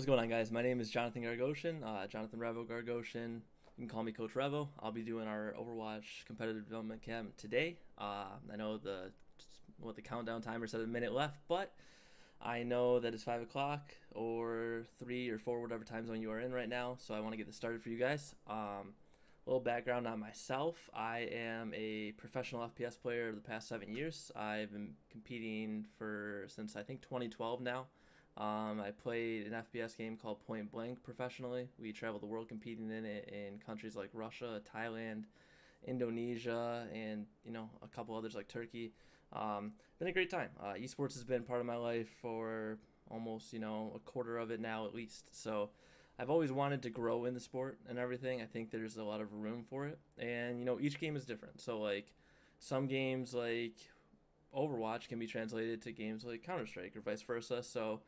What's going on, guys? My name is Jonathan Gargoshin, Jonathan reVo Gargoshin. You can call me Coach reVo. I'll be doing our Overwatch Competitive Development Camp today. I know the countdown timer said a minute left, but I know that it's 5 o'clock or 3 or 4, whatever time zone you are in right now, so I want to get this started for you guys. A little background on myself. I am a professional FPS player the past 7 years. I've been competing since I think 2012 now. I played an FPS game called Point Blank professionally. We traveled the world competing in it in countries like Russia, Thailand, Indonesia, and a couple others like Turkey. Been a great time. Esports has been part of my life for almost a quarter of it now at least. So I've always wanted to grow in the sport and everything. I think there's a lot of room for it, and each game is different. So like some games like Overwatch can be translated to games like Counter-Strike or vice versa. So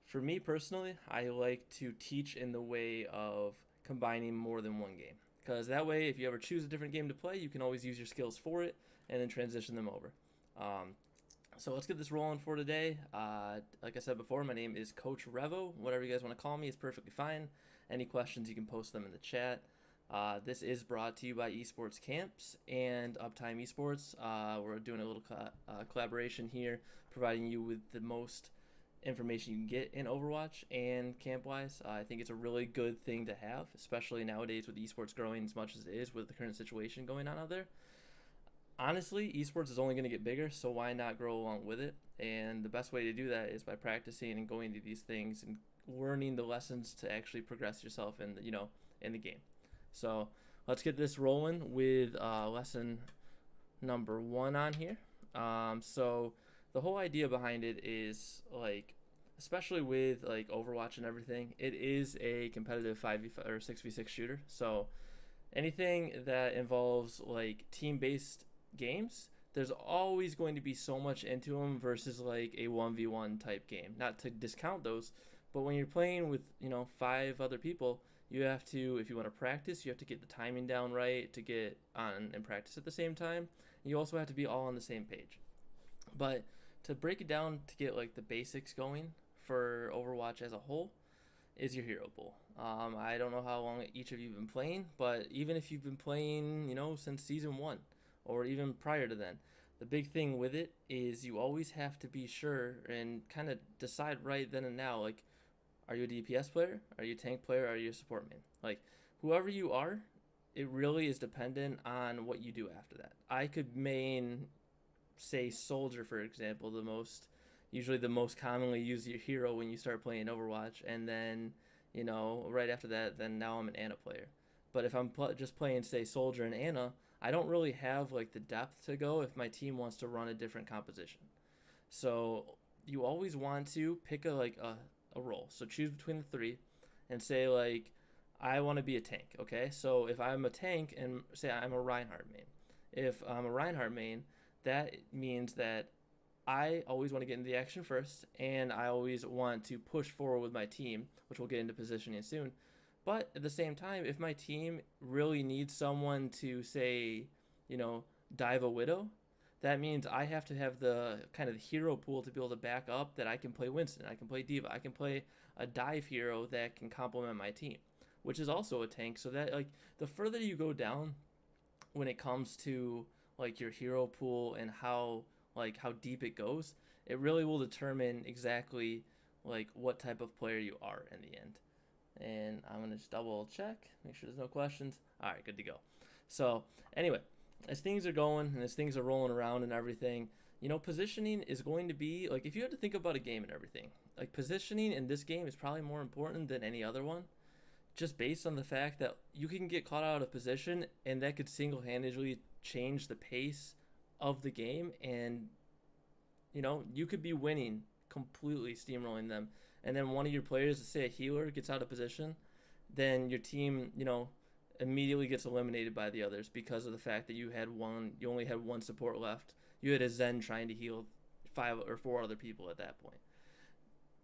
for me personally, I like to teach in the way of combining more than one game. Because that way, if you ever choose a different game to play, you can always use your skills for it and then transition them over. So let's get this rolling for today. Like I said before, my name is Coach reVo. Whatever you guys want to call me is perfectly fine. Any questions, you can post them in the chat. This is brought to you by Esports Camps and Uptime Esports. We're doing a little collaboration here, providing you with the most information you can get in Overwatch and camp-wise. I think it's a really good thing to have, especially nowadays with esports growing as much as it is with the current situation going on out there. Honestly, esports is only going to get bigger, so why not grow along with it? And the best way to do that is by practicing and going to these things and learning the lessons to actually progress yourself in the game. So let's get this rolling with lesson number 1 on here. So the whole idea behind it is, like, especially with like Overwatch and everything, it is a competitive 5v5 or 6v6 shooter. So anything that involves like team-based games, there's always going to be so much into them versus like a 1v1 type game. Not to discount those, but when you're playing with 5 other people, you have to, if you want to practice, you have to get the timing down right to get on and practice at the same time. You also have to be all on the same page. But to break it down to get like the basics going for Overwatch as a whole is your hero pool. I don't know how long each of you have been playing, but even if you've been playing, since season 1 or even prior to then, the big thing with it is you always have to be sure and kind of decide right then and now, like, are you a DPS player? Are you a tank player? Are you a support main? Like, whoever you are, it really is dependent on what you do after that. I could main, say, soldier, for example, usually the most commonly used hero when you start playing Overwatch, and then right after that, then now I'm an Ana player. But if I'm just playing, say, soldier and Ana, I don't really have like the depth to go if my team wants to run a different composition. So you always want to pick a role. So choose between the 3 and say, like, I want to be a tank. Okay, so if I'm a tank and say I'm a Reinhardt main, if I'm a Reinhardt main, that means that I always want to get into the action first, and I always want to push forward with my team, which we'll get into positioning soon. But at the same time, if my team really needs someone to, say, dive a Widow, that means I have to have the kind of hero pool to be able to back up that I can play Winston, I can play D.Va, I can play a dive hero that can complement my team, which is also a tank. So that, like, the further you go down when it comes to like your hero pool and how deep it goes, it really will determine exactly like what type of player you are in the end. And I'm gonna just double check, make sure there's no questions. All right, good to go. So anyway, as things are going and as things are rolling around and everything, positioning is going to be, like, if you had to think about a game and everything, like, positioning in this game is probably more important than any other one, just based on the fact that you can get caught out of position and that could single-handedly change the pace of the game, and you could be winning, completely steamrolling them, and then one of your players, say a healer, gets out of position, then your team immediately gets eliminated by the others because of the fact that you only had one support left. You had a Zen trying to heal 5 or 4 other people at that point.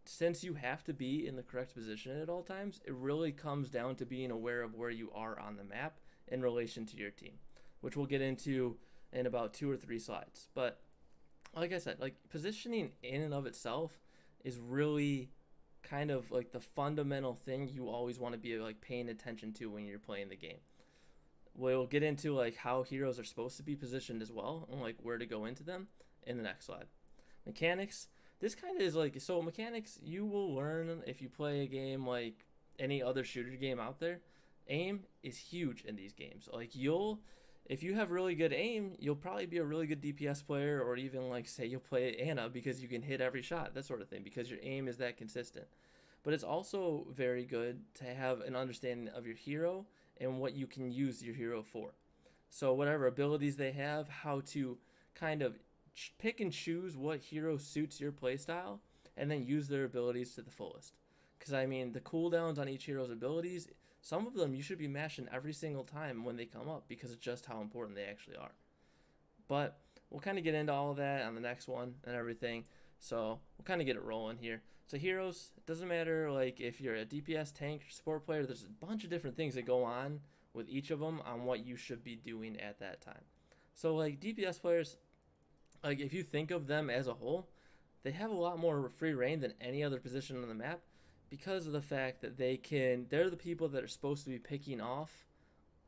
Since you have to be in the correct position at all times, it really comes down to being aware of where you are on the map in relation to your team, which we'll get into in about 2 or 3 slides. But like I said, like, positioning in and of itself is really kind of like the fundamental thing you always want to be like paying attention to when you're playing the game. We'll get into like how heroes are supposed to be positioned as well, and like where to go into them in the next slide. Mechanics. This kind of is like, so mechanics you will learn if you play a game like any other shooter game out there. Aim is huge in these games. Like if you have really good aim, you'll probably be a really good DPS player, or even like say you'll play Ana because you can hit every shot, that sort of thing, because your aim is that consistent. But it's also very good to have an understanding of your hero and what you can use your hero for. So whatever abilities they have, how to kind of pick and choose what hero suits your playstyle, and then use their abilities to the fullest. Because I mean, the cooldowns on each hero's abilities, some of them you should be mashing every single time when they come up because of just how important they actually are. But we'll kind of get into all of that on the next one and everything. So we'll kind of get it rolling here. So heroes, it doesn't matter like if you're a DPS, tank, support player, there's a bunch of different things that go on with each of them on what you should be doing at that time. So like DPS players, like if you think of them as a whole, they have a lot more free reign than any other position on the map, because of the fact that they're the people that are supposed to be picking off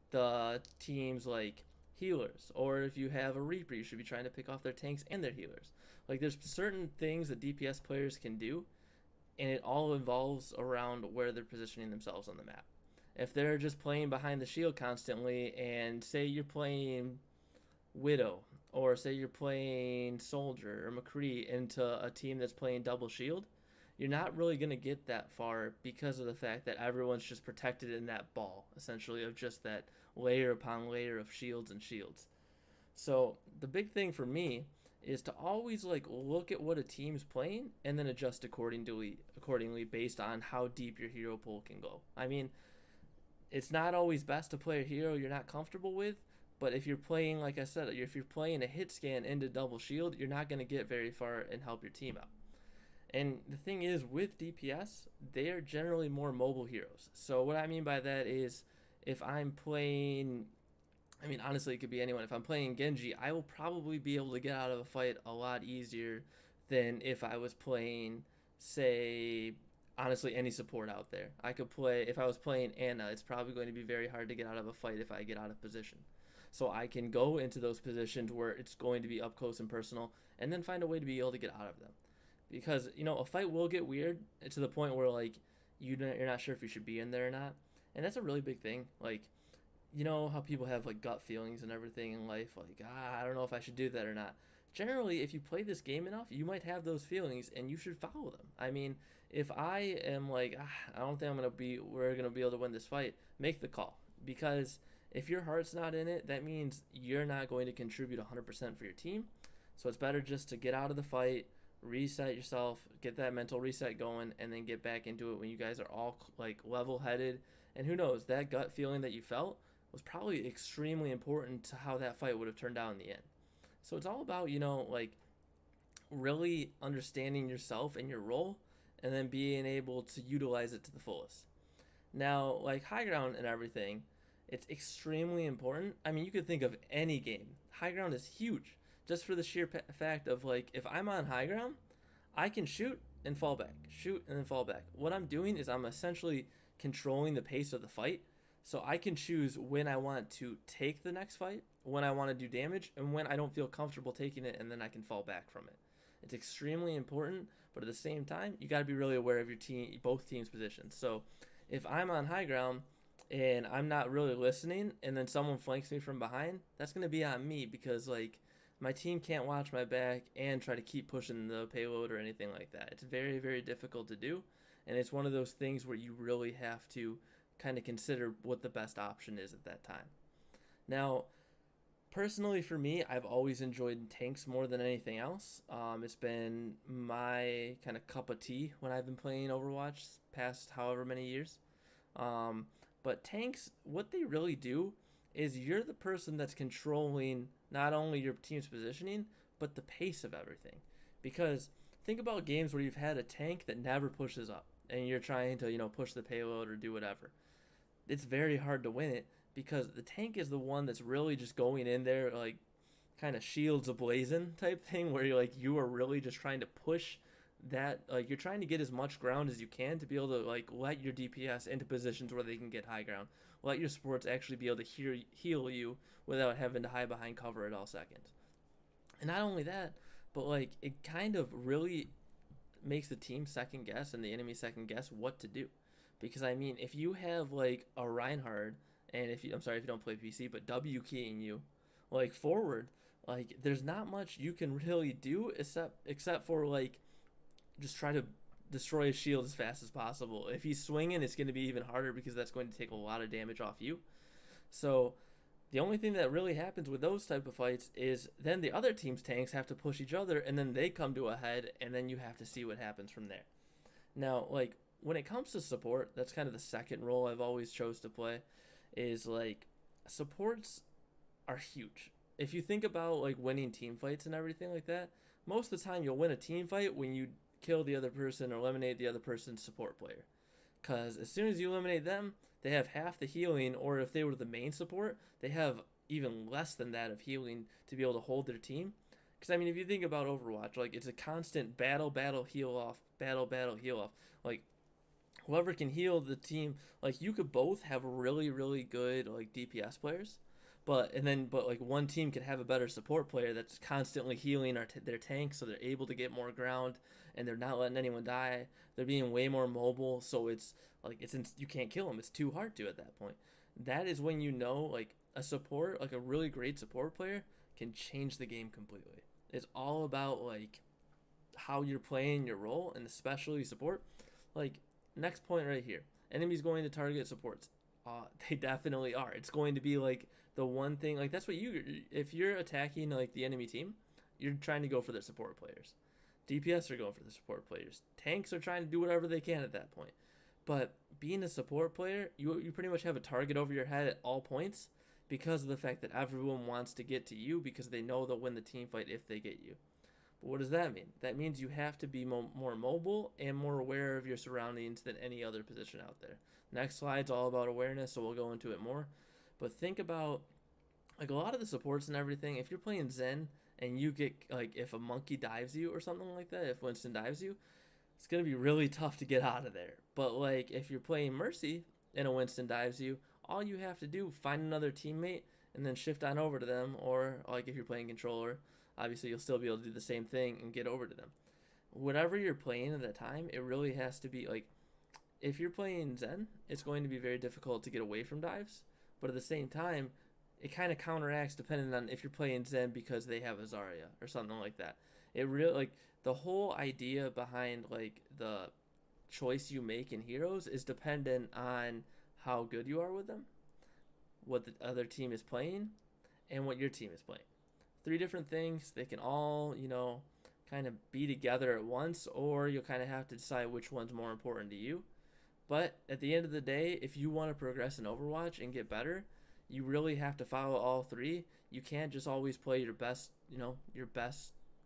the teams like healers, or if you have a Reaper, you should be trying to pick off their tanks and their healers. Like there's certain things that DPS players can do, and it all involves around where they're positioning themselves on the map. If they're just playing behind the shield constantly, and say you're playing Widow, or say you're playing Soldier or McCree into a team that's playing double shield, you're not really going to get that far because of the fact that everyone's just protected in that ball, essentially, of just that layer upon layer of shields and shields. So the big thing for me is to always like look at what a team's playing and then adjust accordingly based on how deep your hero pool can go. I mean, it's not always best to play a hero you're not comfortable with, but if you're playing, like I said, if you're playing a hit scan into double shield, you're not going to get very far and help your team out. And the thing is, with DPS, they are generally more mobile heroes. So what I mean by that is, if I'm playing, I mean, honestly, it could be anyone. If I'm playing Genji, I will probably be able to get out of a fight a lot easier than if I was playing, say, honestly, any support out there. If I was playing Ana, it's probably going to be very hard to get out of a fight if I get out of position. So I can go into those positions where it's going to be up close and personal, and then find a way to be able to get out of them. Because, a fight will get weird to the point where, like, you're not sure if you should be in there or not. And that's a really big thing. Like, how people have, like, gut feelings and everything in life. Like, I don't know if I should do that or not. Generally, if you play this game enough, you might have those feelings, and you should follow them. I mean, if I am like, I don't think we're going to be able to win this fight, make the call. Because if your heart's not in it, that means you're not going to contribute 100% for your team. So it's better just to get out of the fight, reset yourself, get that mental reset going, and then get back into it when you guys are all like level-headed. And who knows, that gut feeling that you felt was probably extremely important to how that fight would have turned out in the end. So it's all about, like really understanding yourself and your role, and then being able to utilize it to the fullest. Now, like high ground and everything, it's extremely important. I mean, you could think of any game. High ground is huge, just for the sheer fact of like, if I'm on high ground, I can shoot and fall back, shoot and then fall back. What I'm doing is I'm essentially controlling the pace of the fight, so I can choose when I want to take the next fight, when I want to do damage, and when I don't feel comfortable taking it, and then I can fall back from it. It's extremely important, but at the same time, you got to be really aware of both teams' positions. So if I'm on high ground and I'm not really listening, and then someone flanks me from behind, that's going to be on me, because like my team can't watch my back and try to keep pushing the payload or anything like that. It's very, very difficult to do, and it's one of those things where you really have to kind of consider what the best option is at that time. Now, personally for me, I've always enjoyed tanks more than anything else. It's been my kind of cup of tea when I've been playing Overwatch past however many years. But tanks, what they really do is you're the person that's controlling not only your team's positioning, but the pace of everything. Because think about games where you've had a tank that never pushes up, and you're trying to, push the payload or do whatever. It's very hard to win it, because the tank is the one that's really just going in there like kind of shields ablazing type thing, where you are really just trying to push that like you're trying to get as much ground as you can to be able to like let your DPS into positions where they can get high ground. Let your supports actually be able to heal you without having to hide behind cover at all seconds. And not only that, but like it kind of really makes the team second guess and the enemy second guess what to do. Because I mean, if you have like a Reinhardt, and if you, I'm sorry if you don't play PC, but W keying you like forward, like there's not much you can really do except for like just try to destroy his shield as fast as possible. If he's swinging, it's going to be even harder because that's going to take a lot of damage off you. So the only thing that really happens with those type of fights is then the other team's tanks have to push each other, and then they come to a head, and then you have to see what happens from there. Now, like when it comes to support, that's kind of the second role I've always chose to play. Is like supports are huge. If you think about like winning team fights and everything like that, most of the time you'll win a team fight when you kill the other person or eliminate the other person's support player. Because as soon as you eliminate them, they have half the healing, or if they were the main support, they have even less than that of healing to be able to hold their team. Because I mean, if you think about Overwatch, like it's a constant battle, heal off, battle, heal off. Like whoever can heal the team, like you could both have really, really good like DPS players, but like one team could have a better support player that's constantly healing their tanks, so they're able to get more ground and they're not letting anyone die. They're being way more mobile, so it's like you can't kill them. It's too hard to at that point. That is when you know like a support, like a really great support player, can change the game completely. It's all about like how you're playing your role, and especially support. Like next point right here, enemies going to target supports. They definitely are. It's going to be like the one thing, like that's what if you're attacking like the enemy team, you're trying to go for their support players. DPS are going for the support players. Tanks are trying to do whatever they can at that point. But being a support player, you pretty much have a target over your head at all points because of the fact that everyone wants to get to you because they know they'll win the team fight if they get you. But what does that mean? That means you have to be more mobile and more aware of your surroundings than any other position out there. Next slide's all about awareness, so we'll go into it more. But think about like a lot of the supports and everything. If you're playing Zen and you get like if a monkey dives you or something like that, if Winston dives you, it's gonna be really tough to get out of there. But like if you're playing Mercy and a Winston dives you, all you have to do find another teammate and then shift on over to them. Or like if you're playing controller, obviously you'll still be able to do the same thing and get over to them. Whatever you're playing at that time, it really has to be like if you're playing Zen, it's going to be very difficult to get away from dives. But at the same time, it kind of counteracts depending on if you're playing Zen because they have a Zarya or something like that. It really like the whole idea behind like the choice you make in heroes is dependent on how good you are with them, what the other team is playing, and what your team is playing. Three different things. They can all, kind of be together at once, or you'll kind of have to decide which one's more important to you. But at the end of the day, if you want to progress in Overwatch and get better, you really have to follow all three. You can't just always play your best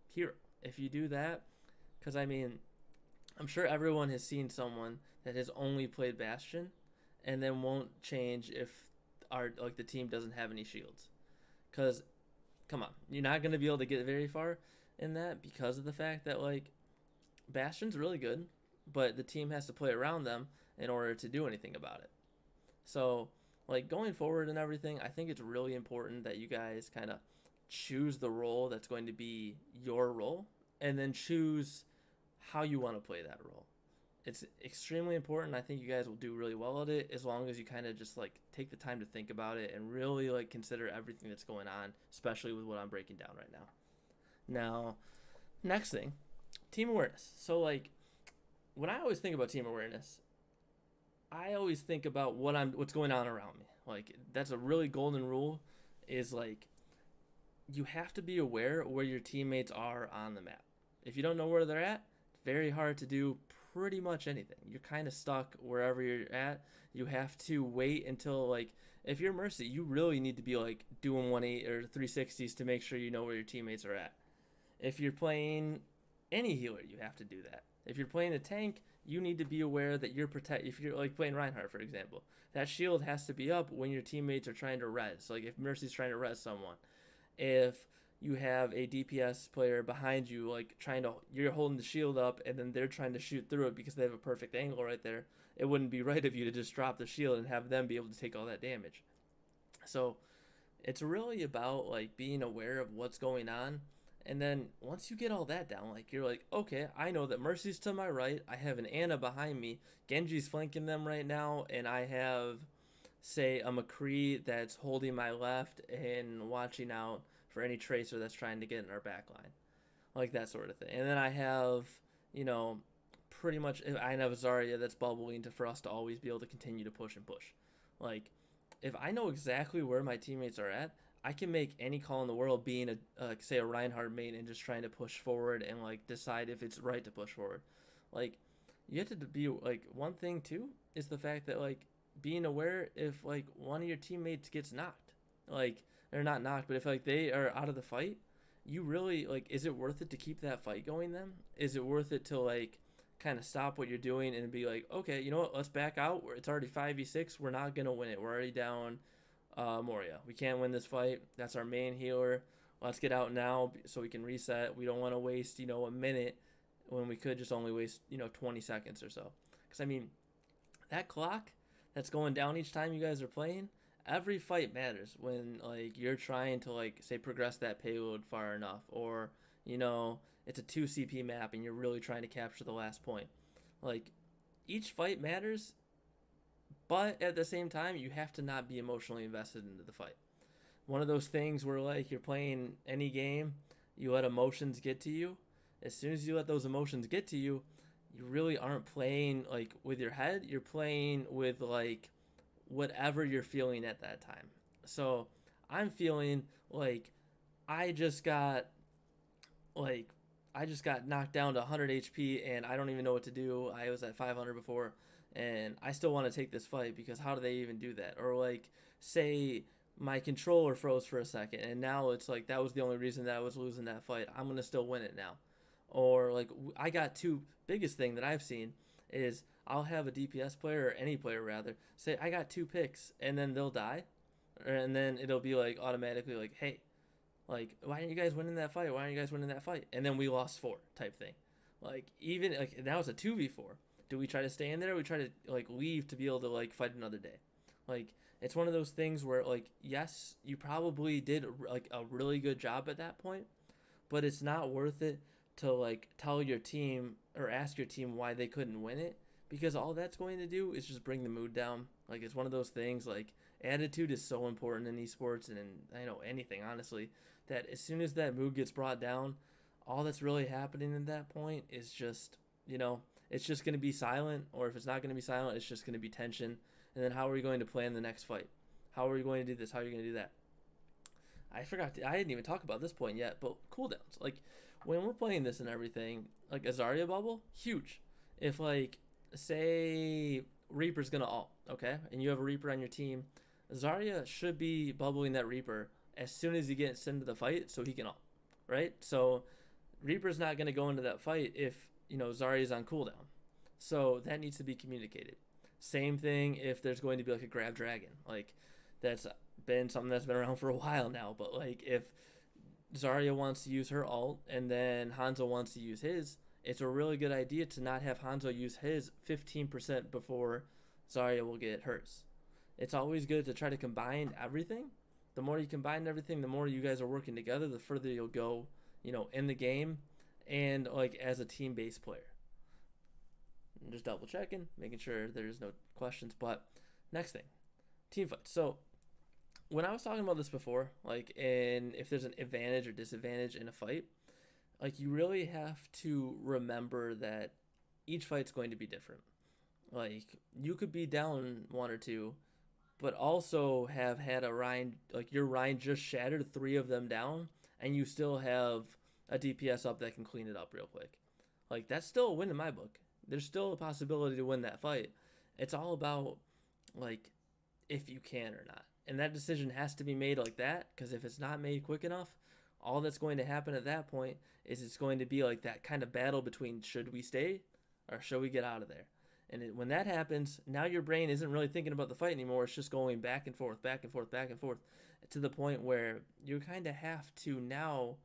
hero. If you do that, because I mean, I'm sure everyone has seen someone that has only played Bastion and then won't change if the team doesn't have any shields. Because come on, you're not going to be able to get very far in that because of the fact that like Bastion's really good, but the team has to play around them in order to do anything about it. So like going forward and everything, I think it's really important that you guys kind of choose the role that's going to be your role and then choose how you want to play that role. It's extremely important. I think you guys will do really well at it as long as you kind of just like take the time to think about it and really like consider everything that's going on, especially with what I'm breaking down right now. Now, next thing, team awareness. So like when I always think about team awareness, I always think about what's going on around me. Like that's a really golden rule is like you have to be aware where your teammates are on the map. If you don't know where they're at, it's very hard to do pretty much anything. You're kind of stuck wherever you're at. You have to wait until like if you're Mercy, you really need to be like doing 180 or 360s to make sure you know where your teammates are at. If you're playing any healer, you have to do that. If you're playing a tank, you need to be aware that you're if you're like playing Reinhardt, for example, that shield has to be up when your teammates are trying to res. Like if Mercy's trying to res someone. If you have a DPS player behind you, like you're holding the shield up, and then they're trying to shoot through it because they have a perfect angle right there. It wouldn't be right of you to just drop the shield and have them be able to take all that damage. So it's really about like being aware of what's going on. And then once you get all that down, like you're like, okay, I know that Mercy's to my right. I have an Ana behind me. Genji's flanking them right now, and I have, say, a McCree that's holding my left and watching out for any tracer that's trying to get in our back line, like that sort of thing. And then I have, you know, pretty much I have Zarya that's bubbling for us to always be able to continue to push and push. Like, if I know exactly where my teammates are at, I can make any call in the world, being say a Reinhardt main, and just trying to push forward and like decide if it's right to push forward. Like, you have to be like, one thing too is the fact that like being aware if like one of your teammates gets knocked, like they're not knocked, but if like they are out of the fight, you really like, is it worth it to keep that fight going then? Is it worth it to like kind of stop what you're doing and be like, okay, you know what, let's back out. It's already 5v6. We're not gonna win it. We're already down Moria. We can't win this fight. That's our main healer. Let's get out now so we can reset. We don't want to waste, a minute when we could just only waste, 20 seconds or so. Because, I mean, that clock that's going down each time you guys are playing, every fight matters when, like, you're trying to, like, say, progress that payload far enough. Or, it's a 2 CP map and you're really trying to capture the last point. Like, each fight matters, but at the same time, you have to not be emotionally invested into the fight. One of those things where, like, you're playing any game, you let emotions get to you. As soon as you let those emotions get to you, you really aren't playing, like, with your head. You're playing with, like, whatever you're feeling at that time. So I'm feeling like I just got knocked down to 100 HP and I don't even know what to do. I was at 500 before and I still want to take this fight because how do they even do that? Or like, say my controller froze for a second and now it's like that was the only reason that I was losing that fight. I'm going to still win it now. Or like, I got two biggest thing that I've seen is I'll have a DPS player, or any player rather, say I got 2 picks and then they'll die. And then it'll be like automatically like, hey, like, why aren't you guys winning that fight? Why aren't you guys winning that fight? And then we lost 4 type thing. Like, even like now it's a 2v4. Do we try to stay in there? Or we try to like leave to be able to like fight another day? Like, it's one of those things where like, yes, you probably did like a really good job at that point, but it's not worth it to like tell your team or ask your team why they couldn't win it, because all that's going to do is just bring the mood down. Like, it's one of those things, like, attitude is so important in esports and in anything, honestly, that as soon as that mood gets brought down, all that's really happening at that point is just, it's just going to be silent. Or if it's not going to be silent, it's just going to be tension. And then how are we going to plan the next fight? How are we going to do this? How are you going to do that? I didn't even talk about this point yet, but cooldowns. Like, when we're playing this and everything, like a Zarya bubble, huge. If like, say Reaper's gonna ult, okay, and you have a Reaper on your team, Zarya should be bubbling that Reaper as soon as he gets into the fight so he can ult, right? So Reaper's not gonna go into that fight if Zarya's on cooldown. So that needs to be communicated. Same thing if there's going to be like a grab dragon, like that's been something that's been around for a while now. But like, if Zarya wants to use her ult and then Hanzo wants to use his, it's a really good idea to not have Hanzo use his 15% before Zarya will get hers. It's always good to try to combine everything. The more you combine everything, the more you guys are working together, the further you'll go, in the game and like as a team-based player. I'm just double checking, making sure there's no questions. But next thing, team fights. So when I was talking about this before, like, if there's an advantage or disadvantage in a fight, like, you really have to remember that each fight's going to be different. Like, you could be down 1 or 2, but also have had a Rein, like, your Rein just shattered 3 of them down, and you still have a DPS up that can clean it up real quick. Like, that's still a win in my book. There's still a possibility to win that fight. It's all about, like, if you can or not. And that decision has to be made like that, because if it's not made quick enough, all that's going to happen at that point is it's going to be like that kind of battle between should we stay or should we get out of there. And when that happens, now your brain isn't really thinking about the fight anymore. It's just going back and forth, back and forth, back and forth, to the point where you kind of have to now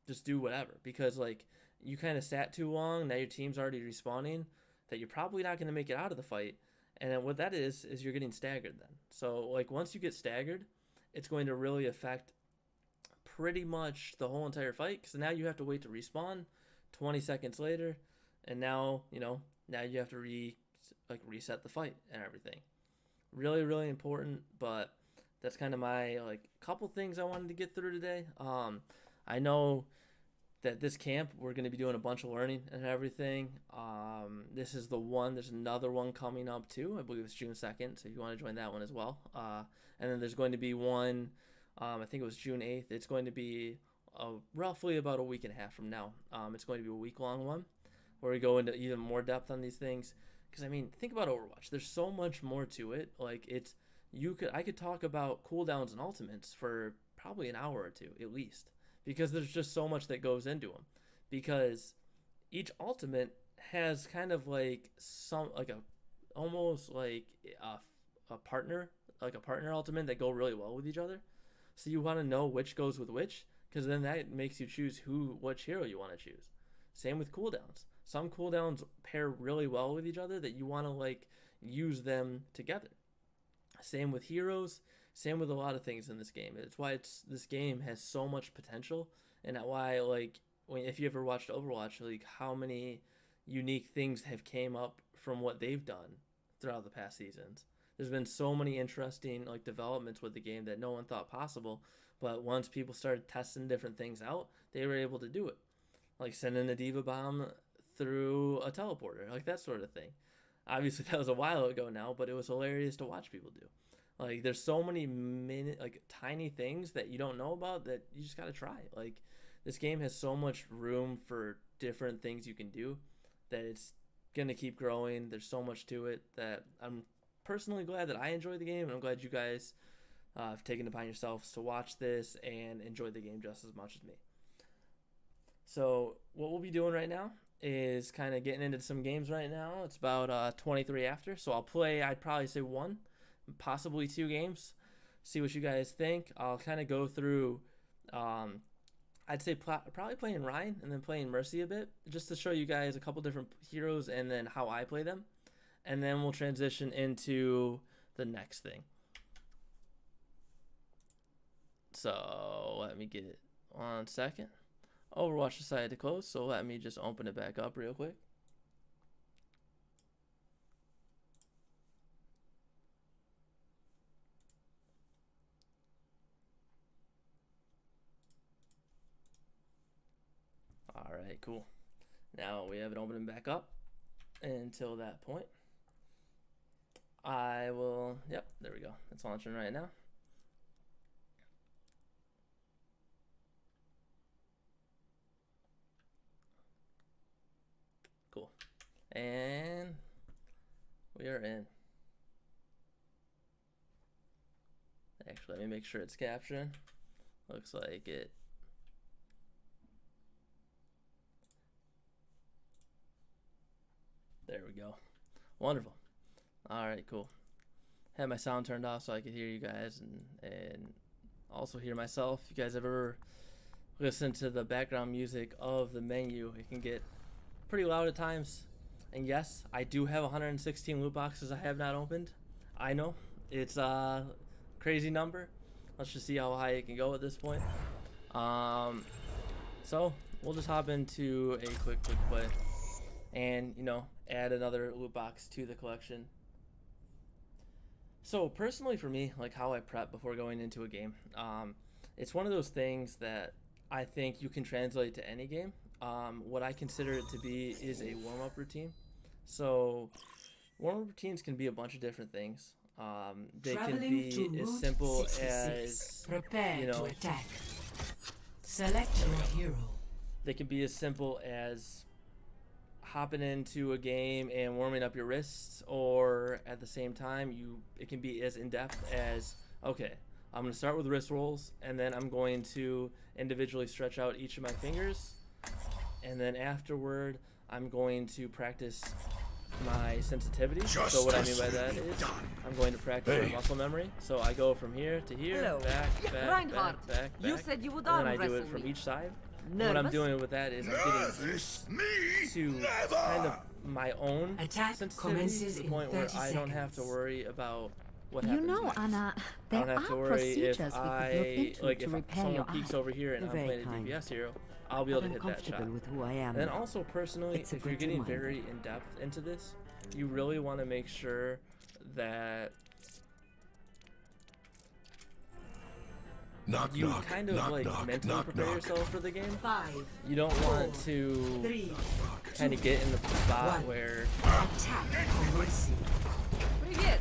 just do whatever, because like you kind of sat too long. Now your team's already respawning, that you're probably not going to make it out of the fight. And then what that is you're getting staggered then. So like once you get staggered, it's going to really affect pretty much the whole entire fight, because now you have to wait to respawn 20 seconds later, and now now you have to reset the fight and everything. Really, really important. But that's kind of my like couple things I wanted to get through today. I know that this camp we're going to be doing a bunch of learning and everything. This is the one. There's another one coming up too. I believe it's June 2nd, so if you want to join that one as well. And then there's going to be one, I think it was June 8th. It's going to be roughly about a week and a half from now. It's going to be a week-long one where we go into even more depth on these things. Because I mean, think about Overwatch. There's so much more to it. Like I could talk about cooldowns and ultimates for probably an hour or two at least, because there's just so much that goes into them. Because each ultimate has kind of like almost like a partner ultimate that go really well with each other. So you want to know which goes with which, because then that makes you choose which hero you want to choose. Same with cooldowns. Some cooldowns pair really well with each other that you want to like use them together. Same with heroes. Same with a lot of things in this game. It's why this game has so much potential, and that's why like if you ever watched Overwatch, like how many unique things have came up from what they've done throughout the past seasons. There's been so many interesting like developments with the game that no one thought possible, but once people started testing different things out, they were able to do it. Like sending a diva bomb through a teleporter, like that sort of thing. Obviously that was a while ago now, but it was hilarious to watch people do. Like there's so many tiny things that you don't know about that you just gotta try. Like this game has so much room for different things you can do that it's gonna keep growing. There's so much to it that I'm personally glad that I enjoy the game, and I'm glad you guys have taken it upon yourselves to watch this and enjoy the game just as much as me. So what we'll be doing right now is kind of getting into some games right now. It's about 23 after, so I'd probably say one, possibly two games, see what you guys think. I'll kind of go through I'd say probably playing Ryan and then playing Mercy a bit, just to show you guys a couple different heroes and then how I play them, and then we'll transition into the next thing. So let me get it 1 second. Overwatch decided to close, so let me just open it back up real quick. Alright, cool. Now we have it opening back up. Until that point, I will, yep, there we go. It's launching right now. Cool. And we are in. Actually, let me make sure it's capturing. Looks like it. There we go. Wonderful. All right, cool. Had my sound turned off so I could hear you guys and also hear myself. If you guys ever listen to the background music of the menu, it can get pretty loud at times. And yes, I do have 116 loot boxes I have not opened. I know it's a crazy number. Let's just see how high it can go at this point. So we'll just hop into a quick play and add another loot box to the collection. So personally for me, like how I prep before going into a game, it's one of those things that I think you can translate to any game. What I consider it to be is a warm-up routine. So warm-up routines can be a bunch of different things. They can be as simple as, prepare to attack. Select your hero. They can be as simple as hopping into a game and warming up your wrists, or at the same time it can be as in-depth as, okay, I'm going to start with wrist rolls, and then I'm going to individually stretch out each of my fingers, and then afterward I'm going to practice my sensitivity. So what I mean by that is I'm going to practice my muscle memory. So I go from here to here, Hello. back. You said you would and then arm I do wrestle it from me. each side. And what I'm Nervous? doing with that is I'm getting used to kind of my own Attack sensitivity to commences the in point where 30 I don't have to seconds. worry about what You happens know, next. Anna, I there don't have are to worry if procedures we could look I into like to if repair someone your peeks eye. over here and You're I'm very playing a kind. DPS hero, I'll be able But to I'm hit that shot. comfortable with who I am. And then also personally, It's a if you're good getting reminder. very in depth into this, you really want to make sure that you kind of like mentally prepare yourself for the game. 5, You don't want to 3, kind of get in the spot one. where attack commencing. Привет!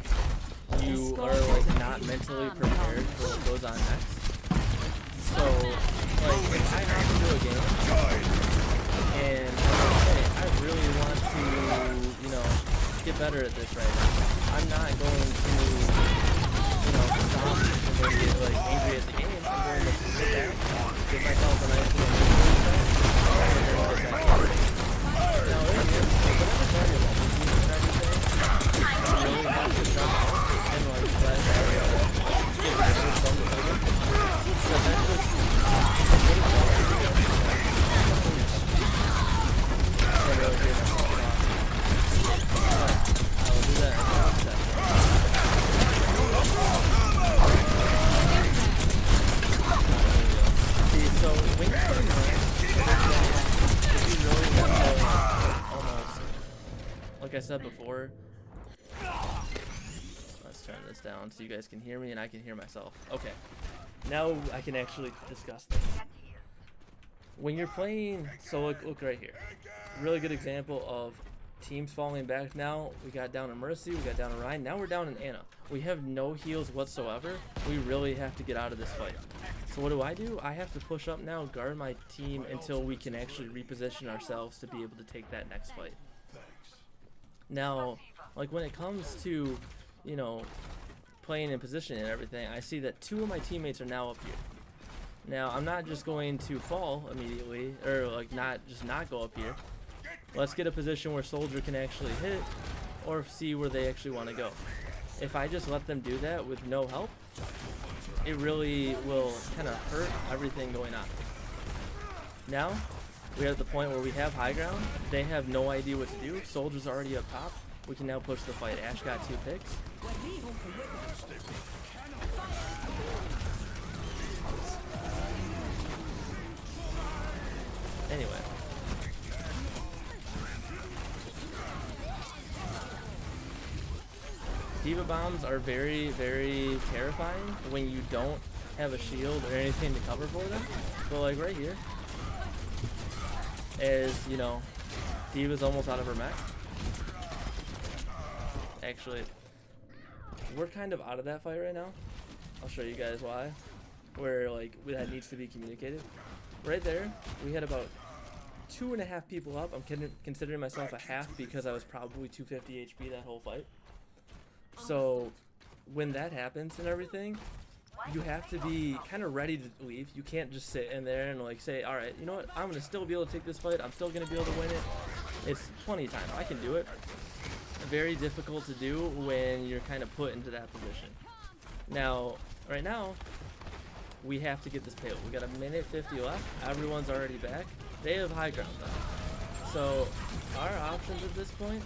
you are like not mentally prepared for what goes on next. So, like, if I hop into a game and hey, I really want to, you know, get better at this right now, I'm not going to, you know, stop and then get like angry at the game. I'm going to sit back, give myself a nice little movement and then get back to it. Now, whatever target level you and everything, you really have to jump out and like let that get rid of from the field. So that's just can't really hear myself talk. I will do that in one second. See, so when you're playing rank, if you really have to almost, like I said before, let's turn this down so you guys can hear me and I can hear myself. Okay, now I can actually discuss things. When you're playing, so look right here. Really good example of teams falling back now. We got down to Mercy, we got down to Ryan, now we're down in Anna. We have no heals whatsoever. We really have to get out of this fight. So what do? I have to push up now, guard my team until we can actually reposition ourselves to be able to take that next fight. Now, like when it comes to, you know, playing in position and everything, I see that 2 of my teammates are now up here. Now, I'm not just going to fall immediately, or like not go up here. Let's get a position where Soldier can actually hit, or see where they actually want to go. If I just let them do that with no help, it really will kind of hurt everything going on. Now, we're at the point where we have high ground. They have no idea what to do. Soldier's already up top. We can now push the fight. Ash got 2 picks. Anyway. Diva bombs are very, very terrifying when you don't have a shield or anything to cover for them. But like right here, as you know, Diva's almost out of her mech. Actually, we're kind of out of that fight right now. I'll show you guys why. Where like that needs to be communicated. Right there, we had about 2.5 people up. I'm considering myself a half because I was probably 250 HP that whole fight. So when that happens and everything, you have to be kind of ready to leave. You can't just sit in there and like say, all right, you know what, I'm gonna still be able to take this fight. I'm still gonna be able to win it. It's 20 times. I can do it. Very difficult to do when you're kind of put into that position. Now, right now, we have to get this payload. We got a minute 50 left. Everyone's already back. They have high ground though. So our options at this point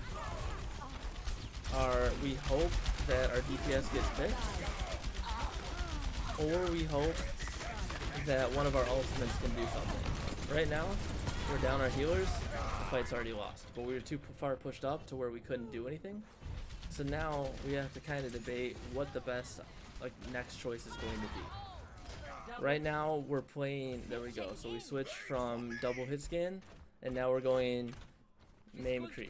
are we hope that our DPS gets picked, or we hope that one of our ultimates can do something. Right now, we're down our healers. The fight's already lost, but we were too far pushed up to where we couldn't do anything. So now we have to kind of debate what the best like next choice is going to be. Right now we're playing, there we go, so we switched from double hit scan and now we're going May McCree.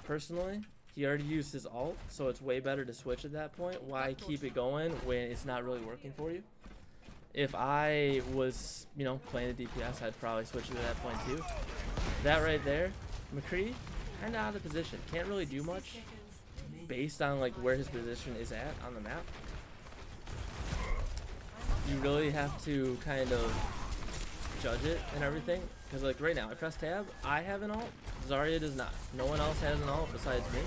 Personally, he already used his ult, so it's way better to switch at that point. Why keep it going when it's not really working for you? If I was, you know, playing the DPS, I'd probably switch it at that point too. That right there, McCree, kind of out of position. Can't really do much based on like where his position is at on the map. You really have to kind of judge it and everything. Because like right now, I press tab, I have an ult, Zarya does not. No one else has an ult besides me.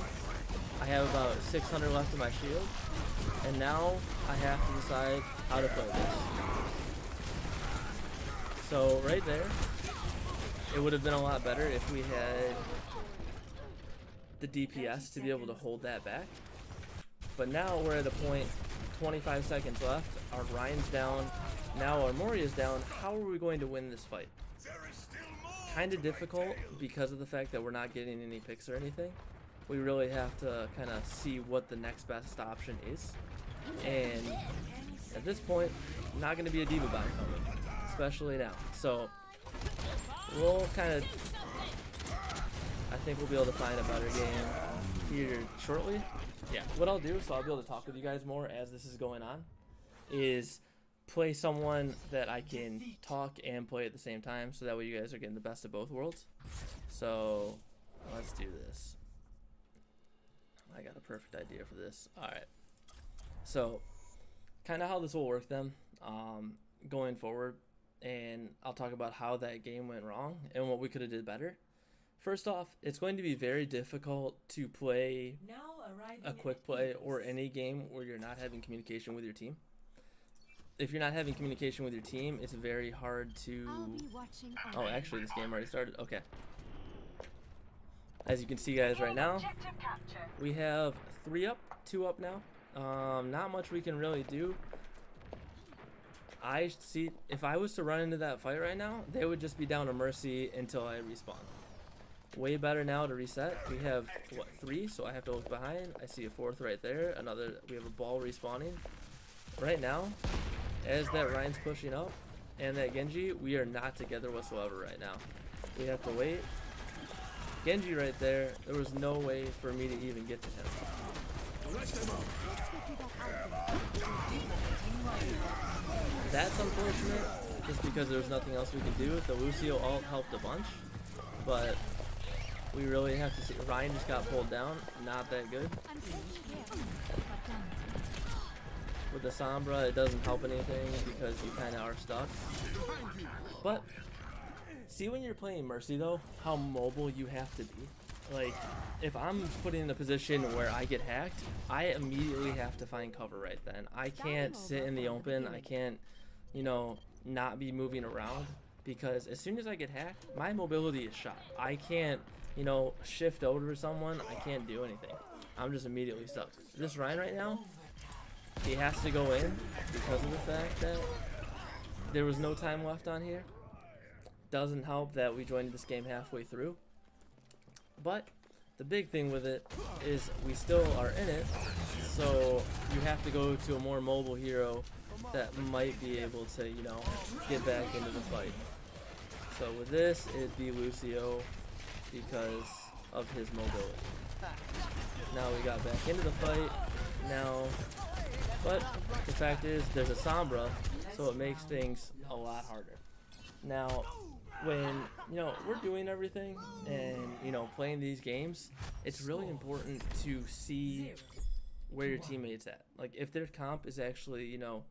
I have about 600 left of my shield, and now I have to decide how to play this. So right there, it would have been a lot better if we had the DPS to be able to hold that back. But now we're at a point, 25 seconds left, our Ryan's down, now our Moria's down. How are we going to win this fight? Kind of difficult because of the fact that we're not getting any picks or anything. We really have to kind of see what the next best option is. And at this point, not going to be a D.Va buy coming, especially now. So we'll kind of, I think we'll be able to find a better game here shortly. Yeah, what I'll do, so I'll be able to talk with you guys more as this is going on, is play someone that I can talk and play at the same time, so that way you guys are getting the best of both worlds. So let's do this. I got a perfect idea for this. Alright, so kind of how this will work then, going forward, and I'll talk about how that game went wrong and what we could have did better. First off, it's going to be very difficult to play a quick play or any game where you're not having communication with your team. If you're not having communication with your team, it's very hard to... Oh, actually, this game already started. Okay. As you can see, guys, right now, we have 3 up, 2 up now. Not much we can really do. I see, if I was to run into that fight right now, they would just be down to Mercy until I respawn. Way better now to reset. We have, what, 3? So I have to look behind. I see a 4th right there. Another, we have a ball respawning. Right now, as that Ryan's pushing up, and that Genji, we are not together whatsoever right now. We have to wait. Genji right there, there was no way for me to even get to him. That's unfortunate, just because there was nothing else we could do. The Lucio ult helped a bunch, but we really have to see. Ryan just got pulled down, not that good. With the Sombra, it doesn't help anything because you kind of are stuck. But see, when you're playing Mercy though, how mobile you have to be. Like, if I'm put in a position where I get hacked, I immediately have to find cover right then. I can't sit in the open. I can't, you know, not be moving around, because as soon as I get hacked, my mobility is shot. I can't, you know, shift over to someone. I can't do anything. I'm just immediately stuck. This Ryan right now, he has to go in because of the fact that there was no time left on here. Doesn't help that we joined this game halfway through. But the big thing with it is we still are in it, so you have to go to a more mobile hero that might be able to, you know, get back into the fight. So with this, it'd be Lucio because of his mobility. Now we got back into the fight. Now, but the fact is there's a Sombra, so it makes things a lot harder. Now, when, you know, we're doing everything and, you know, playing these games, it's really important to see where your teammate's at. Like, if their comp is actually, you know,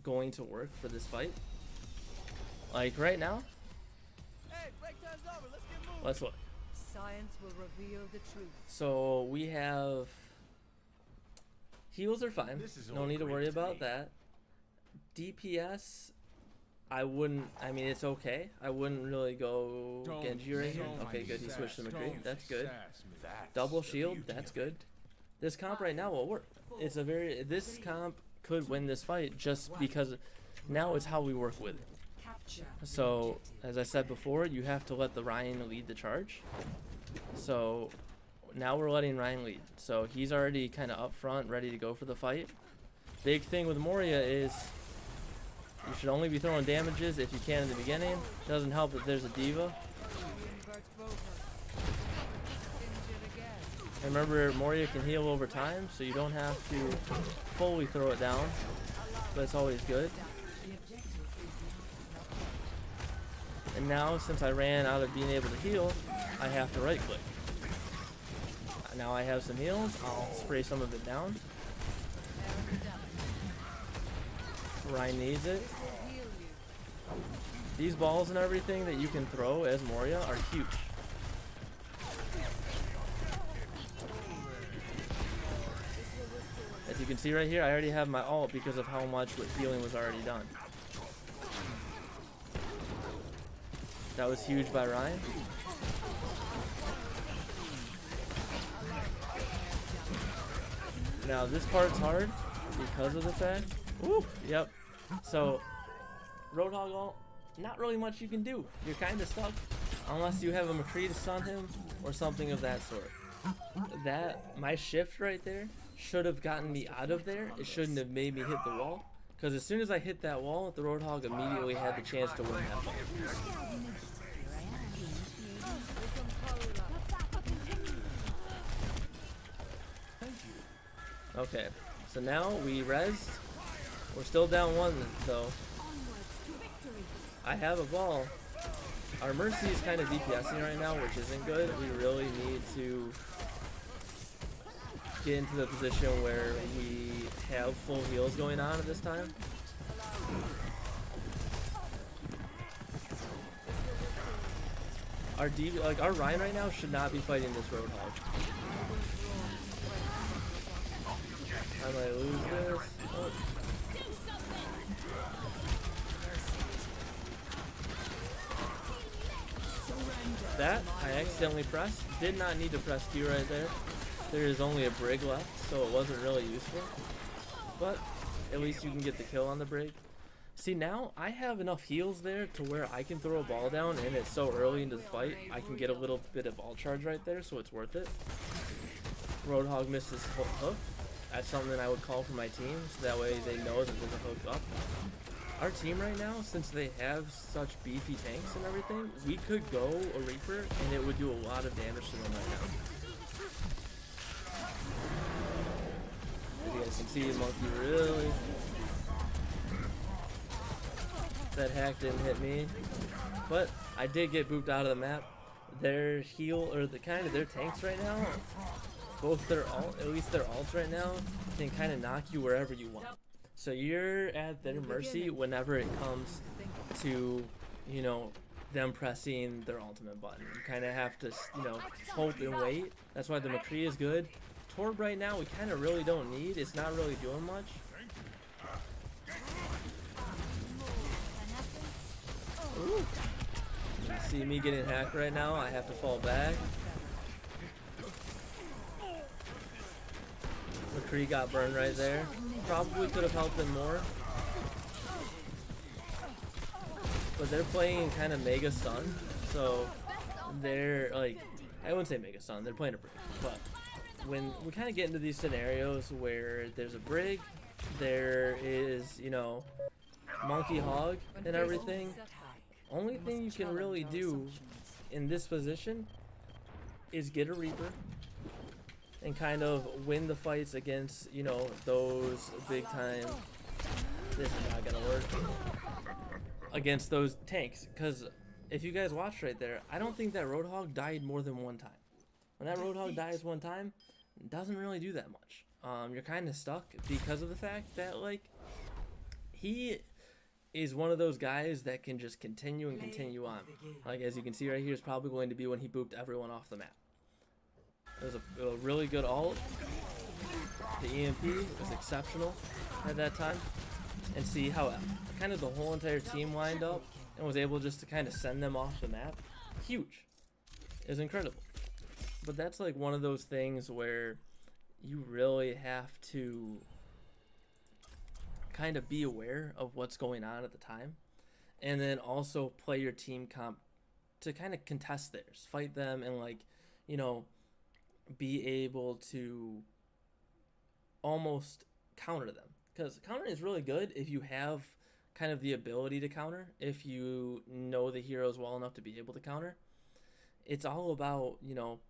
going to work for this fight. Like right now, let's look. Science will reveal the truth. So we have heals are fine. No need to worry about that. DPS, I wouldn't. I mean, it's okay. I wouldn't really go Genji right here. Okay, good. He switched to McCree. That's good. Double shield. That's good. This comp right now will work. It's a very. This comp could win this fight just because now it's how we work with it. So, as I said before, you have to let the Ryan lead the charge. So, now we're letting Ryan lead. So, he's already kind of up front, ready to go for the fight. Big thing with Moria is you should only be throwing damages if you can in the beginning. Doesn't help that there's a D.Va. And remember, Moria can heal over time, so you don't have to fully throw it down, but it's always good. And now, since I ran out of being able to heal, I have to right click. Now I have some heals, I'll spray some of it down. Ryan needs it. These balls and everything that you can throw as Moria are huge. As you can see right here, I already have my ult because of how much healing was already done. That was huge by Ryan. Now this part's hard because of the fact. Woo, yep. So Roadhog ult, not really much you can do. You're kind of stuck unless you have a McCree to stun him or something of that sort. My shift right there should have gotten me out of there. It shouldn't have made me hit the wall, because as soon as I hit that wall, the Roadhog immediately had the chance to win that fight. Okay, so now we res. We're still down one though. I have a ball. Our Mercy is kind of DPSing right now, which isn't good. We really need to get into the position where we have full heals going on at this time. Our Ryan right now should not be fighting this Roadhog. I might lose this. Oh. That I accidentally pressed. Did not need to press Q right there. There is only a brig left, so it wasn't really useful. But at least you can get the kill on the brig. See, now I have enough heals there to where I can throw a ball down, and it's so early into the fight, I can get a little bit of ult charge right there, so it's worth it. Roadhog missed his hook. That's something I would call for my team, so that way they know that there's a hook up. Our team right now, since they have such beefy tanks and everything, we could go a Reaper and it would do a lot of damage to them right now. As you guys can see, Monkey really... That hack didn't hit me, but I did get booped out of the map. Their heal, or their tanks right now, both their ult, at least their ults right now, can kind of knock you wherever you want. So you're at their mercy whenever it comes to, you know, them pressing their ultimate button. You kind of have to, you know, hope and wait. That's why the McCree is good. Torb right now we kind of really don't need. It's not really doing much. Ooh. You see me getting hacked right now. I have to fall back. McCree got burned right there. Probably could have helped him more. But they're playing kind of mega stun. So they're like, I wouldn't say mega stun, they're playing a brig. But when we kind of get into these scenarios where there's a brig, there is, you know, monkey hog and everything, only thing you can really do in this position is get a Reaper and kind of win the fights against, you know, those big time, this is not gonna work, against those tanks. Because if you guys watched right there, I don't think that Roadhog died more than one time. When that Roadhog dies one time, it doesn't really do that much. You're kind of stuck because of the fact that, like, he is one of those guys that can just continue and continue on. Like, as you can see right here, is probably going to be when he booped everyone off the map. It was a really good ult. The EMP was exceptional at that time. And see how kind of the whole entire team lined up and was able just to kind of send them off the map. Huge. It was incredible. But that's like one of those things where you really have to kind of be aware of what's going on at the time. And then also play your team comp to kind of contest theirs. Fight them and, like, you know, be able to almost counter them, because countering is really good if you have kind of the ability to counter, if you know the heroes well enough to be able to counter. It's all about, you know,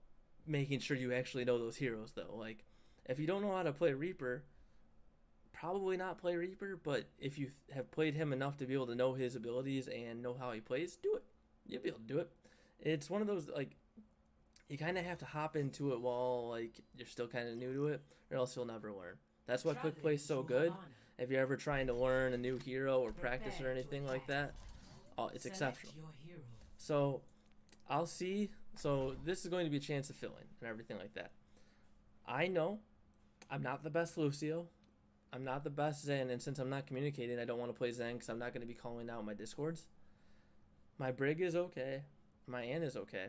making sure you actually know those heroes though. Like, if you don't know how to play Reaper, probably not play Reaper, but if you have played him enough to be able to know his abilities and know how he plays, do it. You'll be able to do it. It's one of those, like, you kind of have to hop into it while, like, you're still kind of new to it, or else you'll never learn. That's why quick play is so good. If you're ever trying to learn a new hero or practice or anything like that, it's Select exceptional. your hero. So I'll see. So this is going to be a chance to fill in and everything like that. I know I'm not the best Lucio. I'm not the best Zen, and since I'm not communicating, I don't want to play Zen because I'm not going to be calling out my Discords. My Brig is okay. My Ann is okay.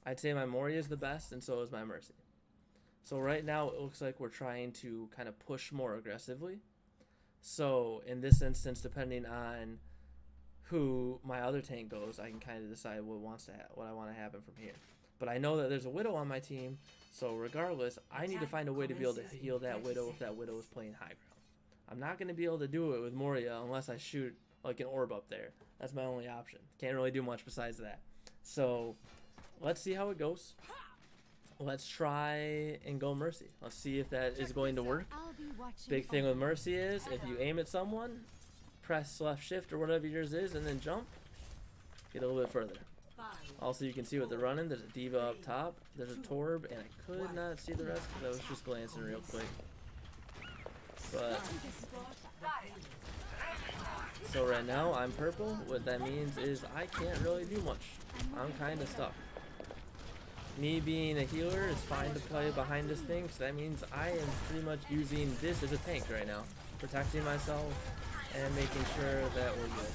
I'd say my Mori is the best, and so is my Mercy. So right now, it looks like we're trying to kind of push more aggressively. So in this instance, depending on who my other tank goes, I can kind of decide what I want to happen from here. But I know that there's a Widow on my team, so regardless, I need to find a way to be able to heal that Widow if that Widow is playing high ground. I'm not going to be able to do it with Moria unless I shoot like an orb up there. That's my only option. Can't really do much besides that. So let's see how it goes. Let's try and go Mercy. Let's see if that is going to work. Big thing with Mercy is if you aim at someone, press left shift or whatever yours is and then jump, get a little bit further. Also, you can see what they're running. There's a Diva up top. There's a Torb, and I could not see the rest because I was just glancing real quick. But so right now I'm purple. What that means is I can't really do much. I'm kind of stuck. Me being a healer is fine to play behind this thing, so that means I am pretty much using this as a tank right now, protecting myself and making sure that we're good.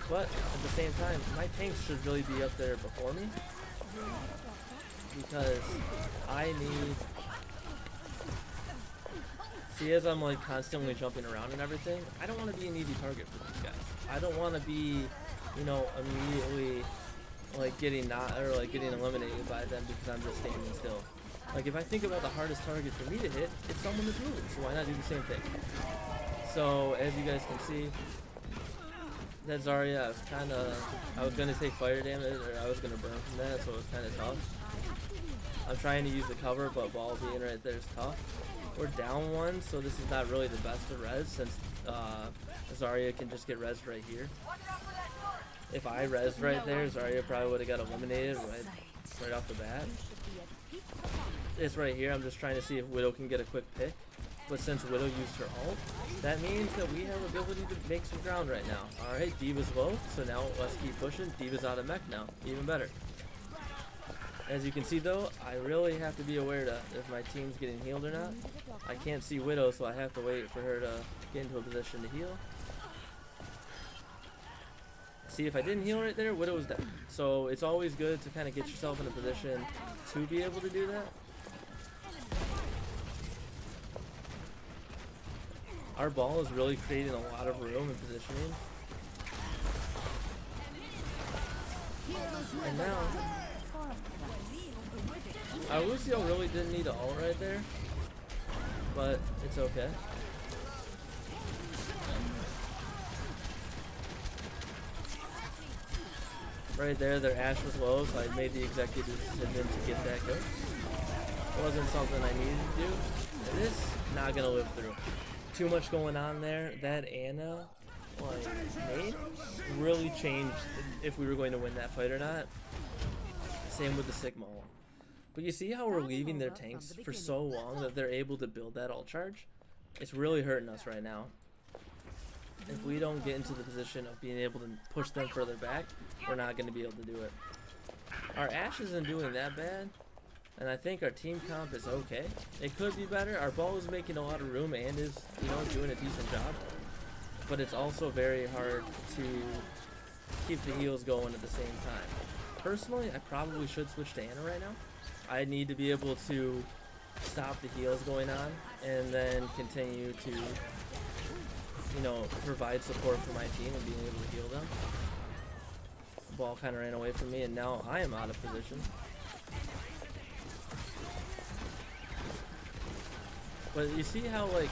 But at the same time, my tanks should really be up there before me because I need. See, as I'm like constantly jumping around and everything, I don't want to be an easy target for these guys. I don't want to be, you know, immediately like getting eliminated by them because I'm just standing still. Like if I think about the hardest target for me to hit, it's someone that's moving. So why not do the same thing? So as you guys can see, that Zarya, I was gonna take fire damage or I was gonna burn from that, so it was kind of tough. I'm trying to use the cover, but ball being right there is tough. We're down one, so this is not really the best of res since Zarya can just get res right here. If I res right there, Zarya probably would have got eliminated right off the bat. This right here, I'm just trying to see if Widow can get a quick pick. But since Widow used her ult, that means that we have ability to make some ground right now. Alright, Diva's low, so now let's keep pushing. Diva's out of mech now, even better. As you can see though, I really have to be aware that if my team's getting healed or not. I can't see Widow, so I have to wait for her to get into a position to heal. See, if I didn't heal right there, Widow was dead. So it's always good to kind of get yourself in a position to be able to do that. Our ball is really creating a lot of room and positioning. And now, our Lucio really didn't need an ult right there, but it's okay. Right there, their Ashe was low, so I made the executive decision to get that kill. Wasn't something I needed to do, and this, not gonna live through. Too much going on there. That Ana, nade really changed if we were going to win that fight or not. Same with the Sigma ult. But you see how we're leaving their tanks for so long that they're able to build that ult charge? It's really hurting us right now. If we don't get into the position of being able to push them further back, we're not going to be able to do it. Our Ashe isn't doing that bad, and I think our team comp is okay. It could be better. Our ball is making a lot of room and is, you know, doing a decent job. But it's also very hard to keep the heals going at the same time. Personally, I probably should switch to Ana right now. I need to be able to stop the heals going on and then continue to, you know, provide support for my team and being able to heal them. The ball kind of ran away from me and now I am out of position. But you see how, like,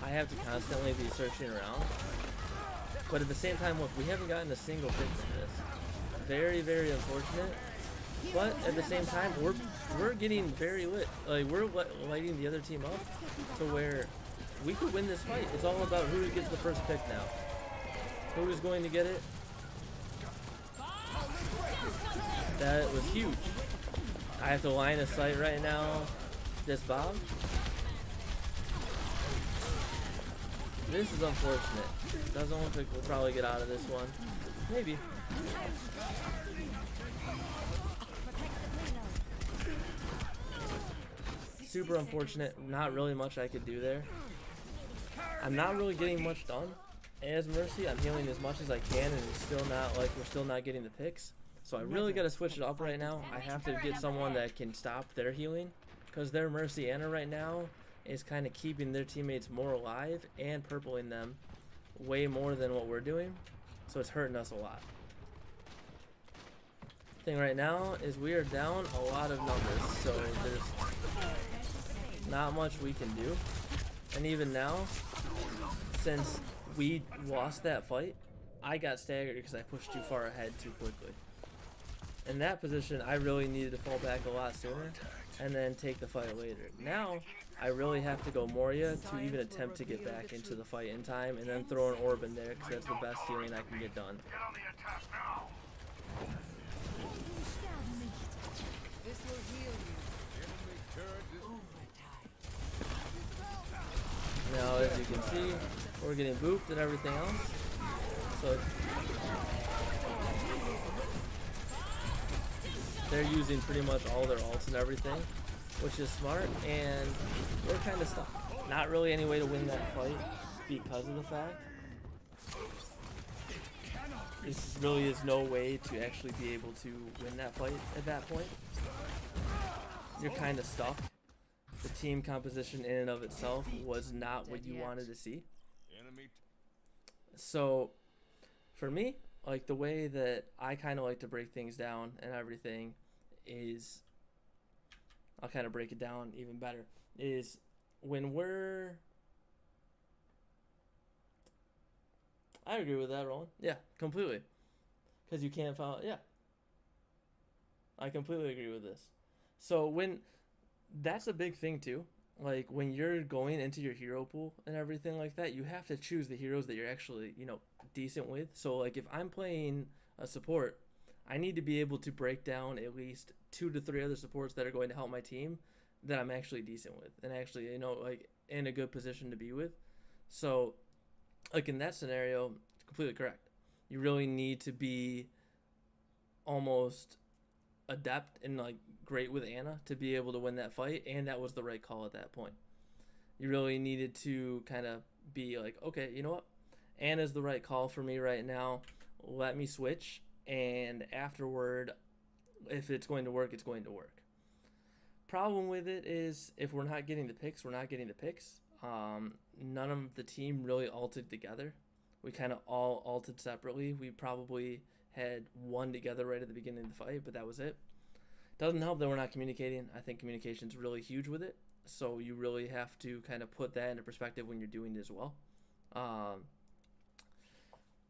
I have to constantly be searching around? But at the same time, look, we haven't gotten a single pick from this. Very, very unfortunate. But at the same time, we're getting very lit. Like, we're lighting the other team up to where we could win this fight. It's all about who gets the first pick now. Who is going to get it? That was huge. I have to line of sight right now. This Bob. This is unfortunate. Doesn't look like we'll probably get out of this one. Maybe. Super unfortunate. Not really much I could do there. I'm not really getting much done as Mercy. I'm healing as much as I can, and it's still not like we're still not getting the picks. So I really got to switch it up right now. I have to get someone that can stop their healing, because their Mercy Ana right now is kind of keeping their teammates more alive and purpling them way more than what we're doing. So it's hurting us a lot. Thing right now is we are down a lot of numbers, so there's not much we can do. And even now, since we lost that fight, I got staggered because I pushed too far ahead too quickly. In that position, I really needed to fall back a lot sooner and then take the fight later. Now, I really have to go Moria to even attempt to get back into the fight in time, and then throw an orb in there because that's the best healing I can get done. This will heal you. Now, as you can see, we're getting booped and everything else. So they're using pretty much all their ults and everything, which is smart, and we're kind of stuck. Not really any way to win that fight because of the fact this really is no way to actually be able to win that fight at that point. You're kind of stuck. The team composition in and of itself was not what you wanted to see. So for me, like the way that I kind of like to break things down and everything is, I'll kind of break it down even better, is when we're, I agree with that, Roland. Yeah, completely. Because you can't follow, yeah. I completely agree with this. So when, that's a big thing too. Like when you're going into your hero pool and everything like that, you have to choose the heroes that you're actually, you know, decent with. So like if I'm playing a support, I need to be able to break down at least 2 to 3 other supports that are going to help my team that I'm actually decent with and actually, you know, like in a good position to be with. So like in that scenario, it's completely correct. You really need to be almost adept and like great with Ana to be able to win that fight, and that was the right call at that point. You really needed to kind of be like, okay, you know what, Ana's the right call for me right now, let me switch, and afterward, if it's going to work, it's going to work. Problem with it is if we're not getting the picks, we're not getting the picks. None of the team really ulted together. We kind of all ulted separately. We probably had one together right at the beginning of the fight, but that was it. Doesn't help that we're not communicating. I think communication's really huge with it, so you really have to kind of put that into perspective when you're doing it as well.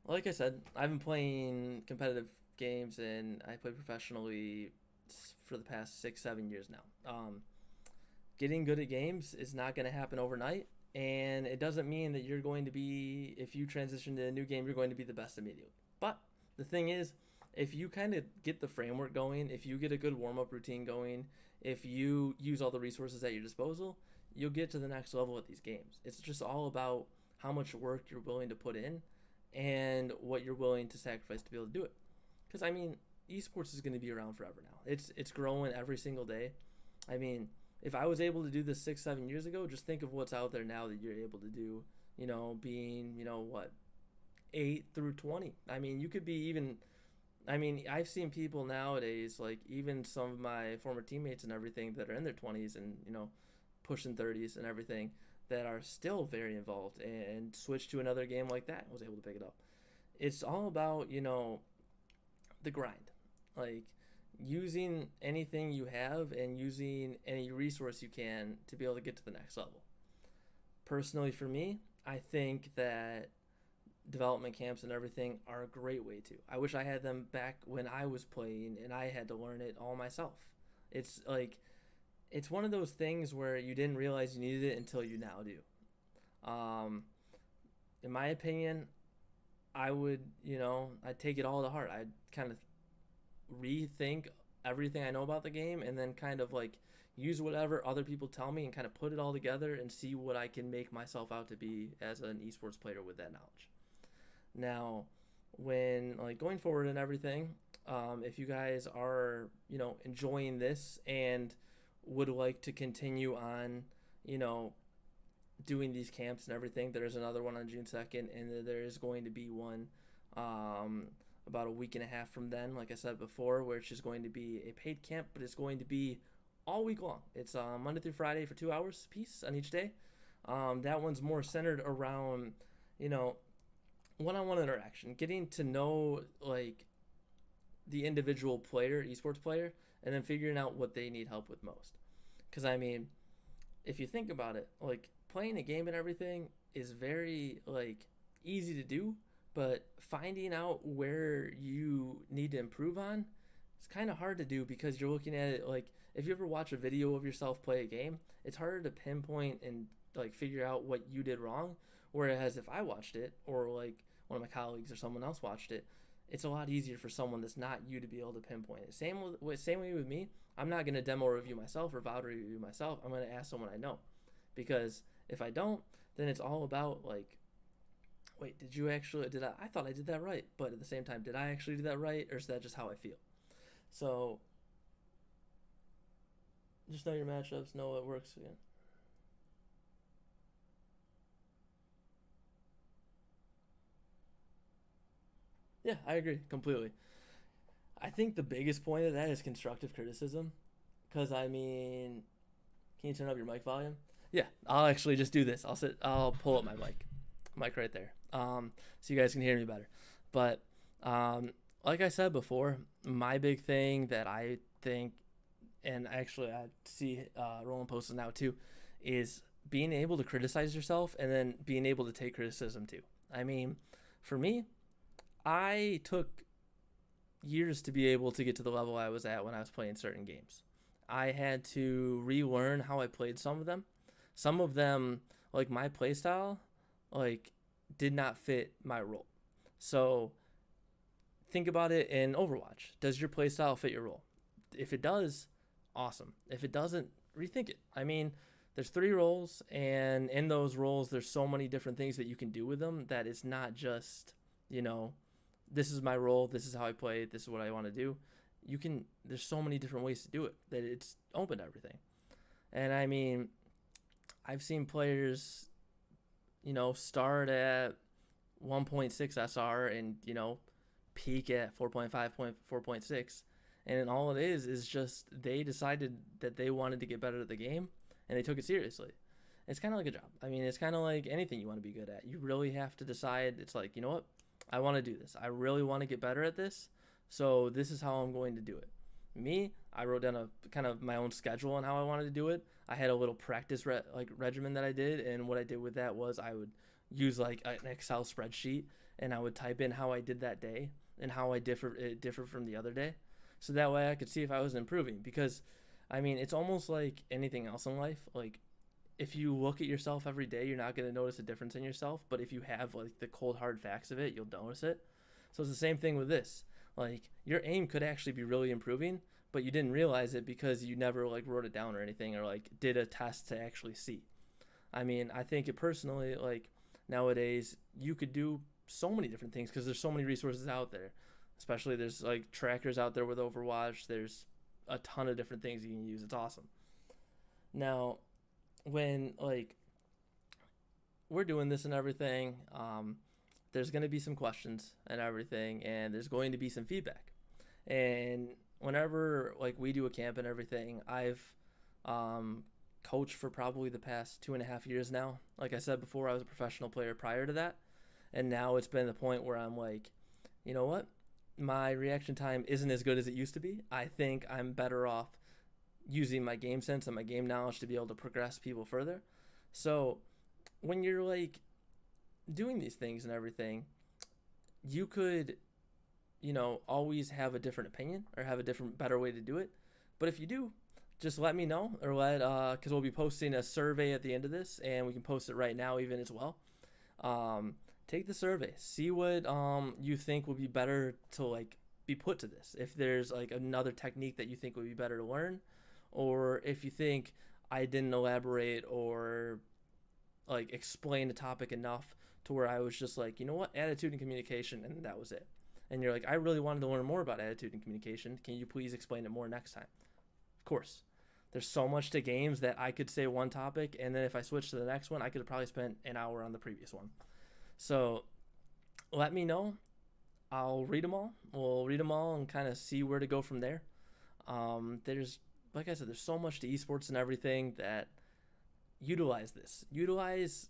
Like I said, I've been playing competitive games and I play professionally for the past 6-7 years now. Getting good at games is not going to happen overnight, and it doesn't mean that you're going to be, if you transition to a new game, you're going to be the best immediately. But the thing is, if you kind of get the framework going, if you get a good warm-up routine going, if you use all the resources at your disposal, you'll get to the next level at these games. It's just all about how much work you're willing to put in and what you're willing to sacrifice to be able to do it. Because, I mean, esports is going to be around forever now. It's growing every single day. I mean, if I was able to do this 6-7 years ago, just think of what's out there now that you're able to do, you know, being, you know, what, 8 through 20. I mean, you could be even, I mean, I've seen people nowadays, like even some of my former teammates and everything that are in their 20s and, you know, pushing 30s and everything that are still very involved and switch to another game like that and was able to pick it up. It's all about, you know, the grind. Like using anything you have and using any resource you can to be able to get to the next level. Personally, for me, I think that development camps and everything are a great way to. I wish I had them back when I was playing and I had to learn it all myself. It's like, it's one of those things where you didn't realize you needed it until you now do. In my opinion, I would, you know, I'd take it all to heart. I'd kind of rethink everything I know about the game and then kind of like use whatever other people tell me and kind of put it all together and see what I can make myself out to be as an esports player with that knowledge. Now, when like going forward and everything, if you guys are, you know, enjoying this and would like to continue on, you know, doing these camps and everything, there's another one on June 2nd, and there is going to be one about a week and a half from then, like I said before, where it's just going to be a paid camp, but it's going to be all week long. It's Monday through Friday for 2 hours piece on each day. That one's more centered around, you know, one-on-one interaction, getting to know like the individual player, esports player, and then figuring out what they need help with most. Because I mean, if you think about it, like playing a game and everything is very like easy to do, but finding out where you need to improve on, it's kind of hard to do because you're looking at it like if you ever watch a video of yourself play a game, it's harder to pinpoint and like figure out what you did wrong. Whereas if I watched it or like one of my colleagues or someone else watched it, it's a lot easier for someone that's not you to be able to pinpoint it. Same way with me. I'm not going to demo review myself or VOD review myself. I'm going to ask someone I know, because if I don't, then it's all about like, wait, I thought I did that right, but at the same time, did I actually do that right, or is that just how I feel? So just know your matchups, know what works again. Yeah, I agree completely. I think the biggest point of that is constructive criticism, because I mean, can you turn up your mic volume? Yeah, I'll actually just do this. I'll pull up my mic right there, so you guys can hear me better. But like I said before, my big thing that I think, and actually I see Roland posts now too, is being able to criticize yourself and then being able to take criticism too. I mean, for me, I took years to be able to get to the level I was at when I was playing certain games. I had to relearn how I played some of them. Some of them, like my playstyle, like did not fit my role. So think about it in Overwatch. Does your playstyle fit your role? If it does, awesome. If it doesn't, rethink it. I mean, there's 3 roles, and in those roles, there's so many different things that you can do with them that it's not just, you know, this is my role, this is how I play, this is what I want to do. There's so many different ways to do it that it's open to everything. And I mean, I've seen players, you know, start at 1.6 SR and, you know, peak at 4.5, 4.6. And all it is just they decided that they wanted to get better at the game and they took it seriously. It's kind of like a job. I mean, it's kind of like anything you want to be good at. You really have to decide. It's like, you know what? I want to do this. I really want to get better at this. So this is how I'm going to do it. Me, I wrote down a kind of my own schedule on how I wanted to do it. I had a little practice regimen that I did, and what I did with that was I would use like an Excel spreadsheet, and I would type in how I did that day and how it differed from the other day, so that way I could see if I was improving. Because, I mean, it's almost like anything else in life. Like, if you look at yourself every day, you're not going to notice a difference in yourself. But if you have like the cold hard facts of it, you'll notice it. So it's the same thing with this. Like, your aim could actually be really improving, but you didn't realize it because you never like wrote it down or anything, or like did a test to actually see. I mean, I think it personally, like nowadays you could do so many different things because there's so many resources out there. Especially there's like trackers out there with Overwatch. There's a ton of different things you can use. It's awesome. Now, when like we're doing this and everything, there's going to be some questions and everything, and there's going to be some feedback. And whenever like we do a camp and everything, I've coached for probably the past 2.5 years now. Like I said before, I was a professional player prior to that, and now it's been the point where I'm like, you know what, my reaction time isn't as good as it used to be. I think I'm better off using my game sense and my game knowledge to be able to progress people further. So when you're like doing these things and everything, you could, you know, always have a different opinion or have a different, better way to do it. But if you do, just let me know, or because we'll be posting a survey at the end of this, and we can post it right now even as well. Take the survey, see what you think would be better to like be put to this. If there's like another technique that you think would be better to learn, or if you think I didn't elaborate or like explain the topic enough to where I was just like, you know what, attitude and communication, and that was it. And you're like, I really wanted to learn more about attitude and communication. Can you please explain it more next time? Of course. There's so much to games that I could say one topic, and then if I switch to the next one, I could have probably spent an hour on the previous one. So let me know. I'll read them all. We'll read them all and kind of see where to go from there. There's, like I said, there's so much to esports and everything that utilize this. Utilize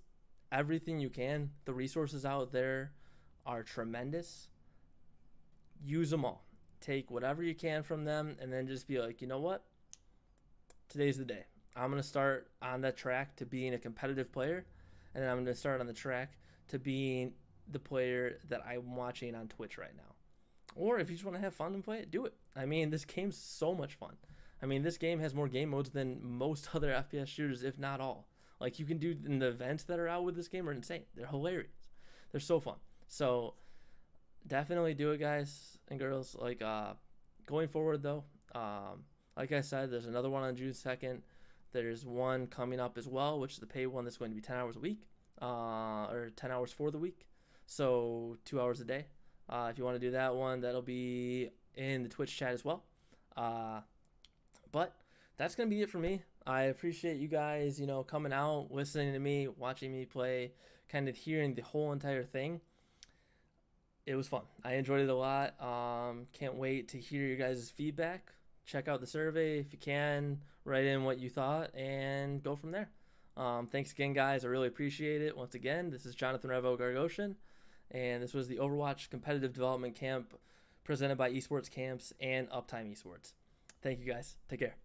everything you can. The resources out there are tremendous. Use them all. Take whatever you can from them, and then just be like, you know what? Today's the day. I'm going to start on that track to being a competitive player, and then I'm going to start on the track to being the player that I'm watching on Twitch right now. Or if you just want to have fun and play it, do it. I mean, this game's so much fun. I mean, this game has more game modes than most other FPS shooters, if not all. Like, you can do in the events that are out with this game are insane. They're hilarious. They're so fun. So definitely do it, guys and girls. Like, going forward though, like I said, there's another one on June 2nd. There's one coming up as well, which is the paid one that's going to be 10 hours a week, or 10 hours for the week. So 2 hours a day. If you want to do that one, that'll be in the Twitch chat as well. But that's going to be it for me. I appreciate you guys, coming out, listening to me, watching me play, kind of hearing the whole entire thing. It was fun. I enjoyed it a lot. Can't wait to hear your guys' feedback. Check out the survey if you can. Write in what you thought and go from there. Thanks again, guys. I really appreciate it. Once again, this is Jonathan reVo Gargoshen, and this was the Overwatch Competitive Development Camp presented by Esports Camps and Uptime Esports. Thank you, guys. Take care.